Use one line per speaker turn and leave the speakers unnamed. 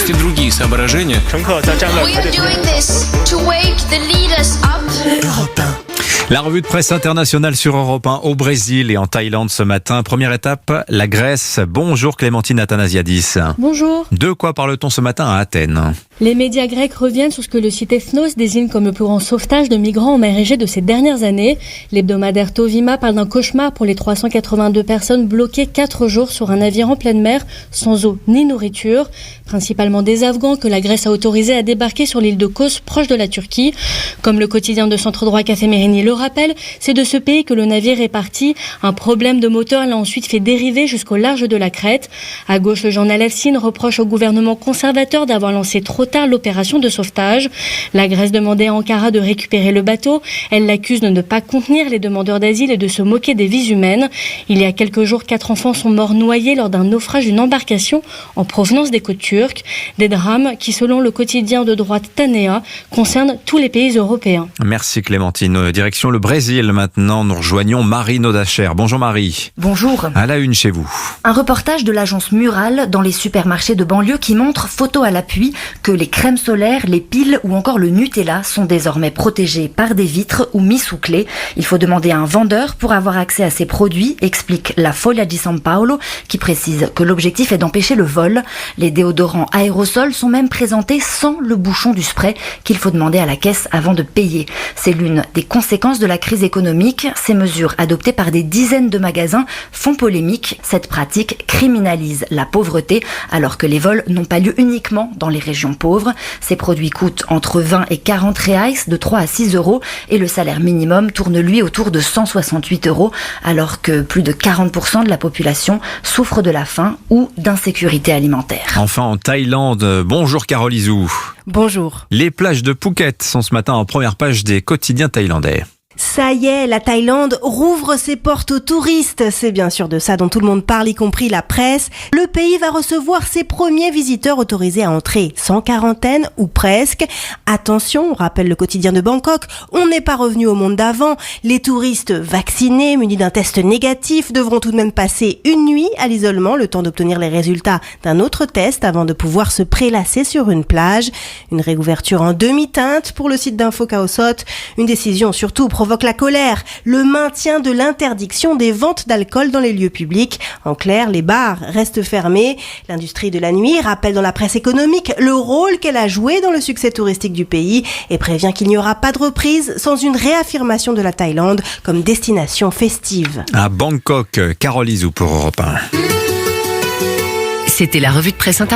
есть и другие соображения.
We are doing this to wake the leaders up.
La revue de presse internationale sur Europe 1 au Brésil et en Thaïlande ce matin. Première étape, la Grèce. Bonjour Clémentine Athanasiadis.
Bonjour.
De quoi parle-t-on ce matin à Athènes ?
Les médias grecs reviennent sur ce que le site Ethnos désigne comme le plus grand sauvetage de migrants en mer Égée de ces dernières années. L'hebdomadaire Tovima parle d'un cauchemar pour les 382 personnes bloquées 4 jours sur un navire en pleine mer, sans eau ni nourriture. Principalement des Afghans que la Grèce a autorisés à débarquer sur l'île de Kos, proche de la Turquie. Comme le quotidien de centre droit Café Mérini le rappelle, c'est de ce pays que le navire est parti. Un problème de moteur l'a ensuite fait dériver jusqu'au large de la Crète. À gauche, le journal Elsin reproche au gouvernement conservateur d'avoir lancé trop tard l'opération de sauvetage. La Grèce demandait à Ankara de récupérer le bateau. Elle l'accuse de ne pas contenir les demandeurs d'asile et de se moquer des vies humaines. Il y a quelques jours, 4 enfants sont morts noyés lors d'un naufrage d'une embarcation en provenance des côtes turques. Des drames qui, selon le quotidien de droite Tanea, concernent tous les pays européens.
Merci Clémentine. Direction le Brésil maintenant. Nous rejoignons Marie Nodacher. Bonjour Marie.
Bonjour.
À la une chez vous.
Un reportage de l'agence Mural dans les supermarchés de banlieue qui montre, photo à l'appui, que les crèmes solaires, les piles ou encore le Nutella sont désormais protégés par des vitres ou mis sous clé. Il faut demander à un vendeur pour avoir accès à ces produits, explique la Folha de São Paulo, qui précise que l'objectif est d'empêcher le vol. Les déodorants aérosols sont même présentés sans le bouchon du spray qu'il faut demander à la caisse avant de payer. C'est l'une des conséquences de la crise économique. Ces mesures adoptées par des dizaines de magasins font polémique. Cette pratique criminalise la pauvreté alors que les vols n'ont pas lieu uniquement dans les régions pauvres. Ces produits coûtent entre 20 et 40 reais, de 3 à 6 euros, et le salaire minimum tourne lui autour de 168 euros, alors que plus de 40% de la population souffre de la faim ou d'insécurité alimentaire.
Enfin en Thaïlande, bonjour Carole Izou.
Bonjour.
Les plages de Phuket sont ce matin en première page des quotidiens thaïlandais.
Ça y est, la Thaïlande rouvre ses portes aux touristes. C'est bien sûr de ça dont tout le monde parle, y compris la presse. Le pays va recevoir ses premiers visiteurs autorisés à entrer, sans quarantaine ou presque. Attention, rappelle le quotidien de Bangkok, on n'est pas revenu au monde d'avant. Les touristes vaccinés, munis d'un test négatif, devront tout de même passer une nuit à l'isolement, le temps d'obtenir les résultats d'un autre test avant de pouvoir se prélasser sur une plage. Une réouverture en demi-teinte pour le site d'Info Chaosot. Une décision surtout provoque la colère, le maintien de l'interdiction des ventes d'alcool dans les lieux publics. En clair, les bars restent fermés. L'industrie de la nuit rappelle dans la presse économique le rôle qu'elle a joué dans le succès touristique du pays et prévient qu'il n'y aura pas de reprise sans une réaffirmation de la Thaïlande comme destination festive.
À Bangkok, Carole Izou pour Europe 1.
C'était la revue de presse internationale.